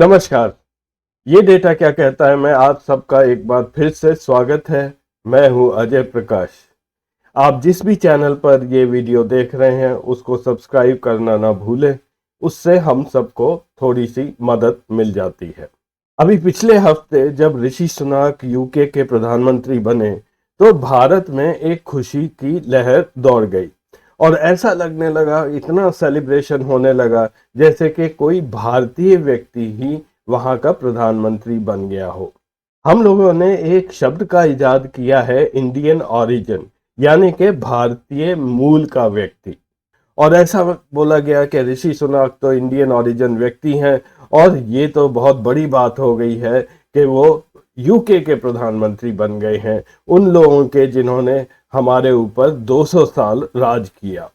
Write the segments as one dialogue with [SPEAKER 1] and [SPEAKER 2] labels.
[SPEAKER 1] नमस्कार। ये डेटा क्या कहता है मैं आप सबका एक बार फिर से स्वागत है। मैं हूं अजय प्रकाश। आप जिस भी चैनल पर ये वीडियो देख रहे हैं उसको सब्सक्राइब करना ना भूलें। उससे हम सबको थोड़ी सी मदद मिल जाती है। अभी पिछले हफ्ते जब ऋषि सुनाक यूके के प्रधानमंत्री बने तो भारत में एक खुशी की लहर दौड़ गई और ऐसा लगने लगा, इतना सेलिब्रेशन होने लगा जैसे कि कोई भारतीय व्यक्ति ही वहां का प्रधानमंत्री बन गया हो। हम लोगों ने एक शब्द का इजाद किया है, इंडियन ओरिजिन, यानी कि भारतीय मूल का व्यक्ति। और ऐसा बोला गया कि ऋषि सुनाक तो इंडियन ओरिजिन व्यक्ति हैं और ये तो बहुत बड़ी बात हो गई है कि वो यूके के प्रधानमंत्री बन गए हैं, उन लोगों के जिन्होंने हमारे ऊपर 200 साल राज किया।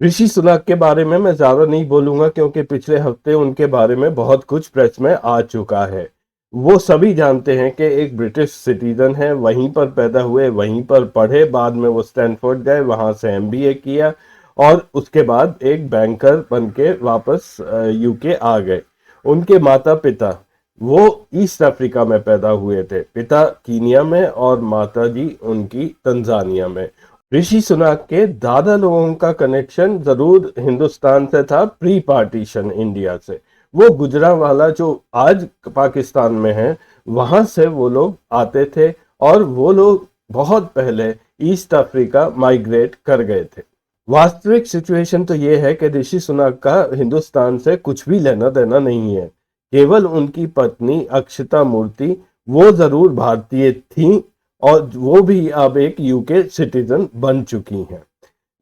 [SPEAKER 1] ऋषि सुनाक के बारे में मैं ज्यादा नहीं बोलूंगा क्योंकि पिछले हफ्ते उनके बारे में बहुत कुछ प्रेस में आ चुका है। वो सभी जानते हैं कि एक ब्रिटिश सिटीजन है, वहीं पर पैदा हुए, वहीं पर पढ़े, बाद में वो स्टैनफोर्ड गए, वहां से एमबीए किया और उसके बाद एक बैंकर बन के वापस यूके आ गए। उनके माता पिता वो ईस्ट अफ्रीका में पैदा हुए थे, पिता कीनिया में और माता जी उनकी तंजानिया में। ऋषि सुनाक के दादा लोगों का कनेक्शन जरूर हिंदुस्तान से था, प्री पार्टीशन इंडिया से। वो गुजरांवाला जो आज पाकिस्तान में है वहां से वो लोग आते थे और वो लोग बहुत पहले ईस्ट अफ्रीका माइग्रेट कर गए थे। वास्तविक सिचुएशन तो ये है कि ऋषि सुनाक का हिंदुस्तान से कुछ भी लेना देना नहीं है। केवल उनकी पत्नी अक्षता मूर्ति वो जरूर भारतीय थी और वो भी अब एक यूके सिटीजन बन चुकी हैं।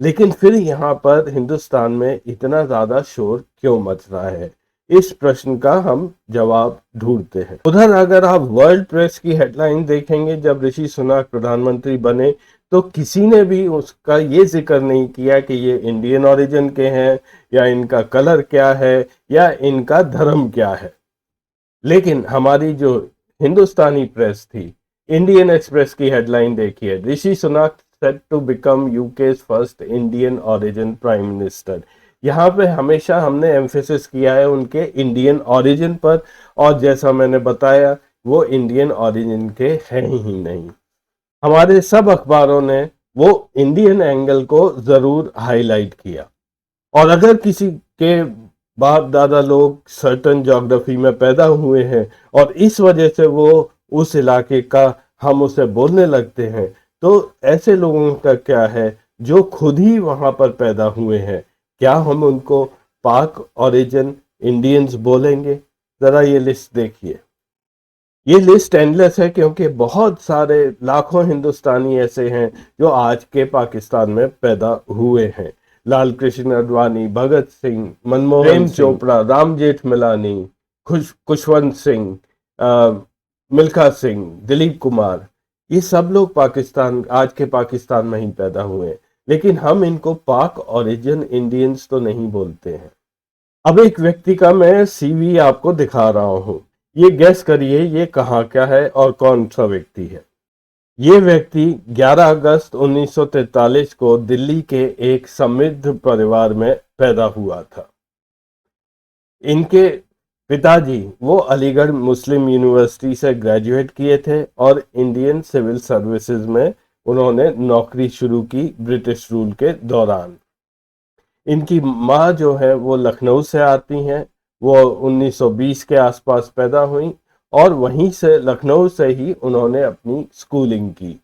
[SPEAKER 1] लेकिन फिर यहाँ पर हिंदुस्तान में इतना ज्यादा शोर क्यों मच रहा है, इस प्रश्न का हम जवाब ढूंढते हैं। उधर अगर आप वर्ल्ड प्रेस की हेडलाइन देखेंगे, जब ऋषि सुनाक प्रधानमंत्री बने तो किसी ने भी उसका ये जिक्र नहीं किया कि ये इंडियन ओरिजिन के हैं या इनका कलर क्या है या इनका धर्म क्या है। लेकिन हमारी जो हिंदुस्तानी प्रेस थी, इंडियन एक्सप्रेस की हेडलाइन देखिए, Rishi Sunak set to become UK's first Indian origin prime minister. यहाँ पे हमेशा हमने एम्फेसिस किया है उनके इंडियन ओरिजिन पर, और जैसा मैंने बताया वो इंडियन ओरिजिन के हैं ही नहीं। हमारे सब अखबारों ने वो इंडियन एंगल को जरूर हाईलाइट किया। और अगर किसी के बाप दादा लोग सर्टन ज्योग्राफी में पैदा हुए हैं और इस वजह से वो उस इलाके का हम उसे बोलने लगते हैं, तो ऐसे लोगों का क्या है जो खुद ही वहां पर पैदा हुए हैं, क्या हम उनको पाक ओरिजिन इंडियंस बोलेंगे? जरा ये लिस्ट देखिए। ये लिस्ट एंडलेस है क्योंकि बहुत सारे लाखों हिंदुस्तानी ऐसे हैं जो आज के पाकिस्तान में पैदा हुए हैं। लाल कृष्ण आडवाणी, भगत सिंह, मनमोहन चोपड़ा, राम जेठमलानी, खुशवंत सिंह, मिल्खा सिंह, दिलीप कुमार, ये सब लोग पाकिस्तान, आज के पाकिस्तान में ही पैदा हुए हैं। लेकिन हम इनको पाक ओरिजिन इंडियंस तो नहीं बोलते हैं। अब एक व्यक्ति का मैं सीवी आपको दिखा रहा हूं, ये गैस करिए ये कहाँ का है और कौन सा व्यक्ति है। ये व्यक्ति 11 अगस्त 1943 को दिल्ली के एक समृद्ध परिवार में पैदा हुआ था। इनके पिताजी वो अलीगढ़ मुस्लिम यूनिवर्सिटी से ग्रेजुएट किए थे और इंडियन सिविल सर्विसेज में उन्होंने नौकरी शुरू की ब्रिटिश रूल के दौरान। इनकी माँ जो है वो लखनऊ से आती हैं, वो 1920 के आसपास पैदा हुई और वहीं से लखनऊ से ही उन्होंने अपनी स्कूलिंग की।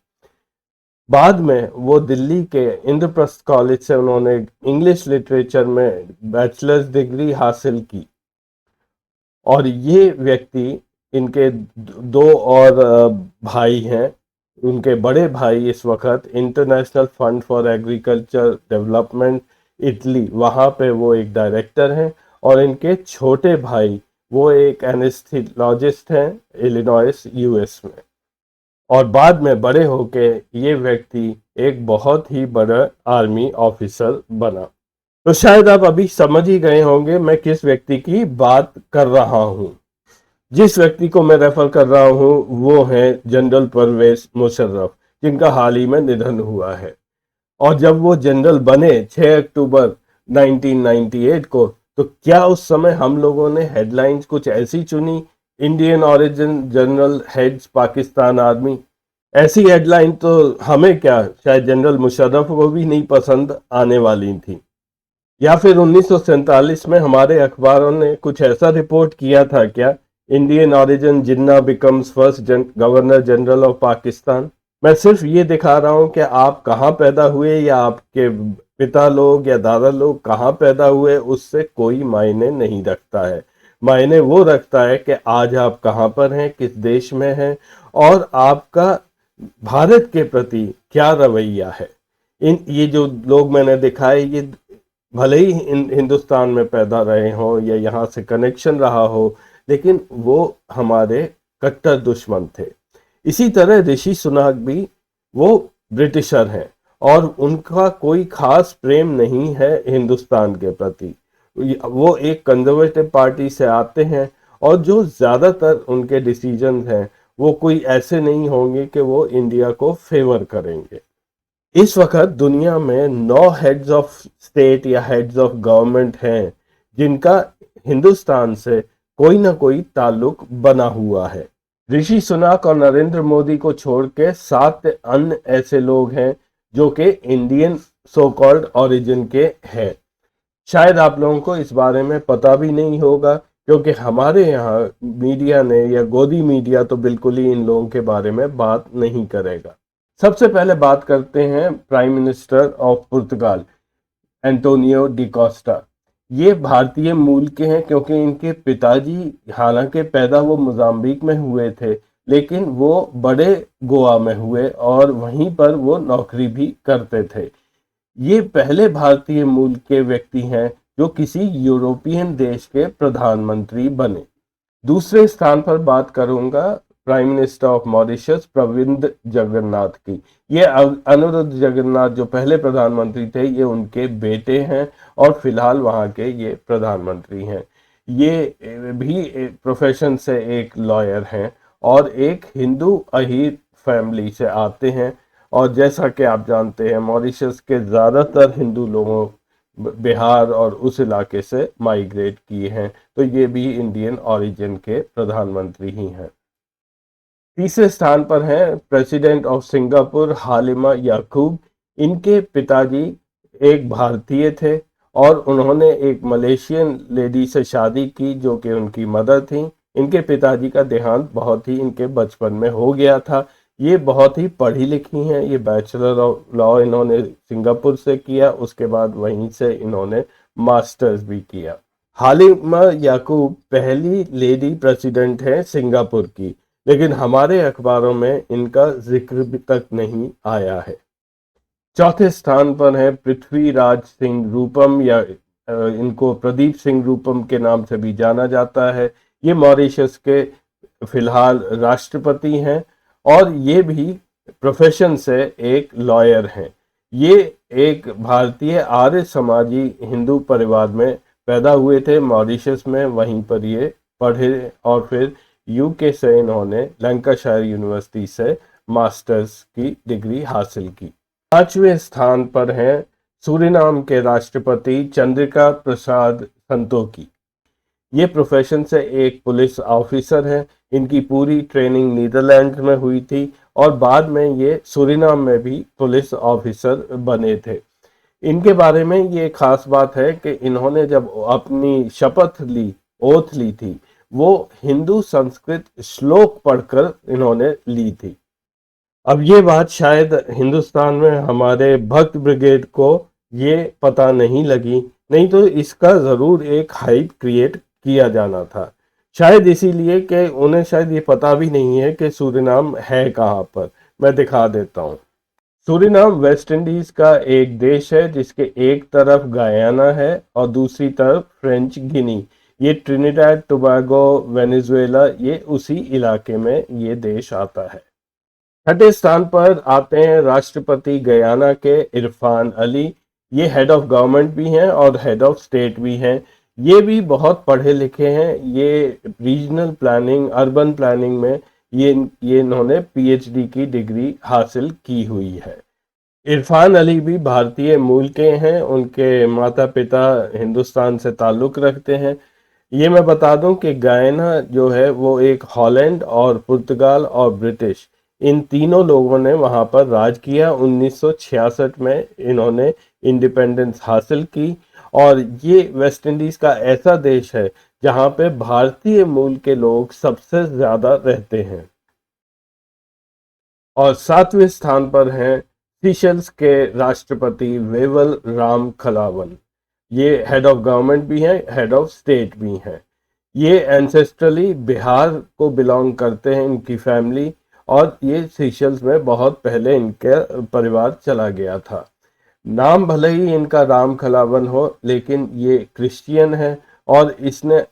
[SPEAKER 1] बाद में वो दिल्ली के इंद्रप्रस्थ कॉलेज से उन्होंने इंग्लिश लिटरेचर में बैचलर्स डिग्री हासिल की। और ये व्यक्ति, इनके दो और भाई हैं। उनके बड़े भाई इस वक्त international fund for agriculture development Italy, वहाँ पे वो एक डायरेक्टर हैं, और इनके छोटे भाई वो एक एनेस्थीलॉजिस्ट हैं इलिनॉइस यूएस में। और बाद में बड़े होके ये व्यक्ति एक बहुत ही बड़ा आर्मी ऑफिसर बना। तो शायद आप अभी समझ ही गए होंगे मैं किस व्यक्ति की बात कर रहा हूँ। जिस व्यक्ति को मैं रेफर कर रहा हूँ वो है जनरल परवेज मुशर्रफ, जिनका हाल ही में निधन हुआ है। और जब वो जनरल बने 6 अक्टूबर 1998 को, तो क्या उस समय हम लोगों ने हेडलाइंस कुछ ऐसी चुनी, Indian origin general heads Pakistan army? ऐसी हेडलाइन तो हमें क्या, शायद जनरल मुशर्रफ को भी नहीं पसंद आने वाली थी। या फिर 1947 में हमारे अखबारों ने कुछ ऐसा रिपोर्ट किया था क्या, Indian origin Jinnah becomes first governor general of Pakistan? मैं सिर्फ ये दिखा रहा हूं कि आप कहाँ पैदा हुए या आपके पिता लोग या दादा लोग कहाँ पैदा हुए, उससे कोई मायने नहीं रखता है। मायने वो रखता है कि आज आप कहाँ पर हैं, किस देश में हैं, और आपका भारत के प्रति क्या रवैया है। इन ये जो लोग मैंने दिखाए, ये भले ही हिंदुस्तान में पैदा रहे हों या यहाँ से कनेक्शन रहा हो, लेकिन वो हमारे कट्टर दुश्मन थे। इसी तरह ऋषि सुनक भी, वो ब्रिटिशर हैं और उनका कोई खास प्रेम नहीं है हिंदुस्तान के प्रति। वो एक कंजर्वेटिव पार्टी से आते हैं और जो ज़्यादातर उनके डिसीजंस हैं वो कोई ऐसे नहीं होंगे कि वो इंडिया को फेवर करेंगे। इस वक्त दुनिया में 9 हेड्स ऑफ स्टेट या हेड्स ऑफ गवर्नमेंट हैं जिनका हिंदुस्तान से कोई ना कोई ताल्लुक बना हुआ है। ऋषि सुनक और नरेंद्र मोदी को छोड़ के 7 अन्य ऐसे लोग हैं जो कि इंडियन सो कॉल्ड ओरिजिन के हैं। शायद आप लोगों को इस बारे में पता भी नहीं होगा, क्योंकि हमारे यहाँ मीडिया ने या गोदी मीडिया तो बिल्कुल ही इन लोगों के बारे में बात नहीं करेगा। सबसे पहले बात करते हैं prime minister of Portugal, Antonio de Costa. ये भारतीय मूल के हैं क्योंकि इनके पिताजी, हालांकि पैदा वो मोजाम्बिक में हुए थे, लेकिन वो बड़े गोवा में हुए और वहीं पर वो नौकरी भी करते थे। ये पहले भारतीय मूल के व्यक्ति हैं जो किसी यूरोपियन देश के प्रधानमंत्री बने। दूसरे स्थान पर बात करूंगा prime minister of Mauritius Pravind Jagannath की। ये अनुरुद्ध जगन्नाथ जो पहले प्रधानमंत्री थे, ये उनके बेटे हैं और फिलहाल वहाँ के ये प्रधानमंत्री हैं। ये भी प्रोफेशन से एक लॉयर हैं और एक हिंदू अहीर फैमिली से आते हैं। और जैसा कि आप जानते हैं, मॉरिशस के ज़्यादातर हिंदू लोगों बिहार और उस इलाके से माइग्रेट किए हैं, तो ये भी इंडियन ओरिजिन के प्रधानमंत्री ही हैं। तीसरे स्थान पर हैं प्रेसिडेंट ऑफ सिंगापुर हालिमा याकूब। इनके पिताजी एक भारतीय थे और उन्होंने एक मलेशियन लेडी से शादी की जो कि उनकी मदर थी। इनके पिताजी का देहांत बहुत ही इनके बचपन में हो गया था। ये बहुत ही पढ़ी लिखी हैं। ये बैचलर ऑफ लॉ इन्होंने सिंगापुर से किया, उसके बाद वहीं से इन्होंने मास्टर्स भी किया। हालिमा याकूब पहली लेडी प्रेसिडेंट है सिंगापुर की, लेकिन हमारे अखबारों में इनका जिक्र भी तक नहीं आया है। चौथे स्थान पर है पृथ्वीराज सिंह रूपम, या इनको प्रदीप सिंह रूपम के नाम से भी जाना जाता है। ये मॉरिशस के फिलहाल राष्ट्रपति हैं और ये भी प्रोफेशन से एक लॉयर हैं। ये एक भारतीय आर्य समाजी हिंदू परिवार में पैदा हुए थे मॉरिशस में, वहीं पर ये पढ़े और फिर यूके से इन्होंने लैंकाशायर यूनिवर्सिटी से मास्टर्स की डिग्री हासिल की। पांचवें स्थान पर हैं सूरीनाम के राष्ट्रपति चंद्रिका प्रसाद संतोखी। ये प्रोफेशन से एक पुलिस ऑफिसर हैं। इनकी पूरी ट्रेनिंग नीदरलैंड में हुई थी और बाद में ये सूरीनाम में भी पुलिस ऑफिसर बने थे। इनके बारे में ये खास बात है कि इन्होंने जब अपनी शपथ ली, ओथ ली थी, वो हिंदू संस्कृत श्लोक पढ़कर इन्होंने ली थी। अब ये बात शायद हिंदुस्तान में हमारे भक्त ब्रिगेड को ये पता नहीं लगी, नहीं तो इसका ज़रूर एक हाइप क्रिएट किया जाना था। शायद इसीलिए कि उन्हें शायद ये पता भी नहीं है कि सूरीनाम है कहाँ पर। मैं दिखा देता हूँ। सूरीनाम वेस्ट इंडीज़ का एक देश है जिसके एक तरफ गयाना है और दूसरी तरफ फ्रेंच गिनी। ये ट्रिनिडाड टोबैगो वेनेजुएला, ये उसी इलाके में ये देश आता है। छठे स्थान पर आते हैं राष्ट्रपति गयाना के इरफान अली। ये हेड ऑफ गवर्नमेंट भी हैं और हेड ऑफ स्टेट भी हैं। ये भी बहुत पढ़े लिखे हैं। ये रीजनल प्लानिंग, अर्बन प्लानिंग में ये इन्होंने पीएचडी की डिग्री हासिल की हुई है। इरफान अली भी भारतीय मूल के हैं, उनके माता पिता हिंदुस्तान से ताल्लुक़ रखते हैं। ये मैं बता दूं कि गायना जो है वो एक हॉलैंड और पुर्तगाल और ब्रिटिश इन तीनों लोगों ने वहाँ पर राज किया। 1966 में इन्होंने इंडिपेंडेंस हासिल की और ये वेस्ट इंडीज़ का ऐसा देश है जहाँ पे भारतीय मूल के लोग सबसे ज़्यादा रहते हैं। और 7वें स्थान पर हैं सीशेल्स के राष्ट्रपति वेवल राम खलावन। ये हेड ऑफ गवर्नमेंट भी हैं, हेड ऑफ स्टेट भी हैं। ये एंसेस्ट्रली बिहार को बिलोंग करते हैं इनकी फैमिली, और ये सीशेल्स में बहुत पहले इनके परिवार चला गया था। नाम भले ही इनका राम खलावन हो, लेकिन ये क्रिश्चियन है और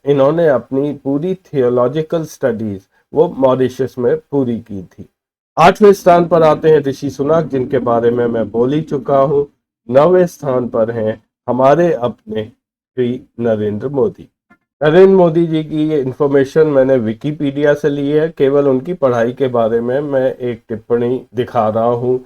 [SPEAKER 1] इन्होंने अपनी पूरी थियोलॉजिकल स्टडीज वो मॉरिशस में पूरी की थी। 8वें स्थान पर आते हैं ऋषि सुनक, जिनके बारे में मैं बोल ही चुका हूँ। 9वें स्थान पर हैं हमारे अपने श्री नरेंद्र मोदी। नरेंद्र मोदी जी की ये इन्फॉर्मेशन मैंने विकिपीडिया से ली है। केवल उनकी पढ़ाई के बारे में मैं एक टिप्पणी दिखा रहा हूँ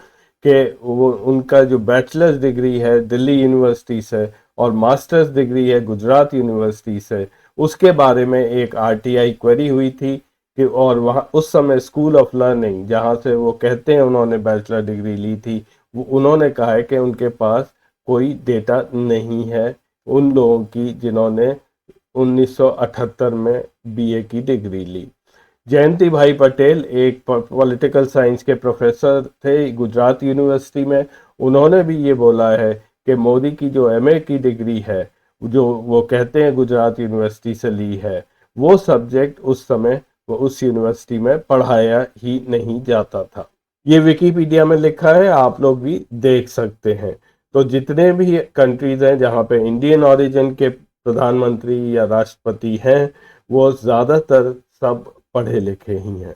[SPEAKER 1] कि वो उनका जो बैचलर्स डिग्री है दिल्ली यूनिवर्सिटी से और मास्टर्स डिग्री है गुजरात यूनिवर्सिटी से, उसके बारे में एक आरटीआई क्वेरी हुई थी कि, और वहाँ उस समय स्कूल ऑफ लर्निंग जहाँ से वो कहते हैं उन्होंने बैचलर डिग्री ली थी, वो उन्होंने कहा है कि उनके पास कोई डेटा नहीं है उन लोगों की जिन्होंने 1978 में बीए की डिग्री ली। जयंती भाई पटेल एक पॉलिटिकल साइंस के प्रोफेसर थे गुजरात यूनिवर्सिटी में। उन्होंने भी ये बोला है कि मोदी की जो एमए की डिग्री है, जो वो कहते हैं गुजरात यूनिवर्सिटी से ली है, वो सब्जेक्ट उस समय वो उस यूनिवर्सिटी में पढ़ाया ही नहीं जाता था। ये विकिपीडिया में लिखा है, आप लोग भी देख सकते हैं। तो जितने भी कंट्रीज हैं जहाँ पे इंडियन ओरिजिन के प्रधानमंत्री या राष्ट्रपति हैं, वो ज़्यादातर सब पढ़े लिखे ही हैं।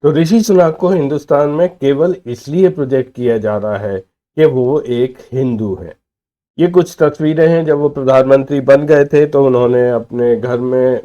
[SPEAKER 1] तो ऋषि सुनक को हिंदुस्तान में केवल इसलिए प्रोजेक्ट किया जा रहा है कि वो एक हिंदू है। ये कुछ तस्वीरें हैं जब वो प्रधानमंत्री बन गए थे, तो उन्होंने अपने घर में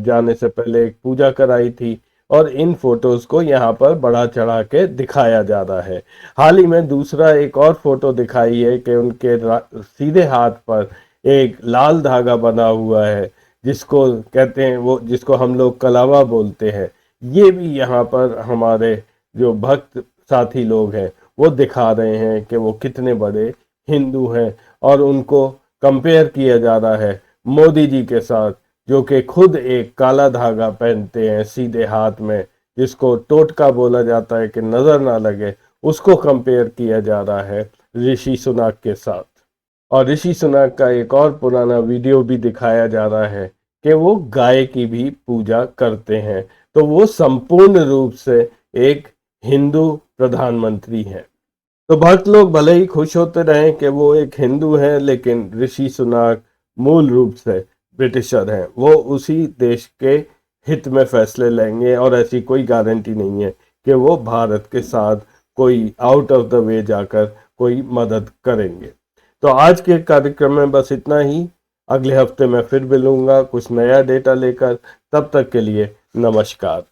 [SPEAKER 1] जाने से पहले एक पूजा कराई थी और इन फोटोज को यहाँ पर बढ़ा चढ़ा के दिखाया जा रहा है। हाल ही में दूसरा एक और फोटो दिखाई है कि उनके सीधे हाथ पर एक लाल धागा बना हुआ है, जिसको कहते हैं वो, जिसको हम लोग कलावा बोलते हैं। ये भी यहाँ पर हमारे जो भक्त साथी लोग हैं वो दिखा रहे हैं कि वो कितने बड़े हिंदू हैं, और उनको कंपेयर किया जा रहा है मोदी जी के साथ, जो कि खुद एक काला धागा पहनते हैं सीधे हाथ में, जिसको टोटका बोला जाता है कि नजर ना लगे, उसको कंपेयर किया जा रहा है ऋषि सुनक के साथ। और ऋषि सुनक का एक और पुराना वीडियो भी दिखाया जा रहा है कि वो गाय की भी पूजा करते हैं। तो वो संपूर्ण रूप से एक हिंदू प्रधानमंत्री हैं। तो भक्त लोग भले ही खुश होते रहें कि वो एक हिंदू हैं, लेकिन ऋषि सुनक मूल रूप से ब्रिटिशर हैं। वो उसी देश के हित में फैसले लेंगे और ऐसी कोई गारंटी नहीं है कि वो भारत के साथ कोई आउट ऑफ द वे जाकर कोई मदद करेंगे। तो आज के कार्यक्रम में बस इतना ही। अगले हफ्ते मैं फिर मिलूंगा कुछ नया डेटा लेकर। तब तक के लिए नमस्कार।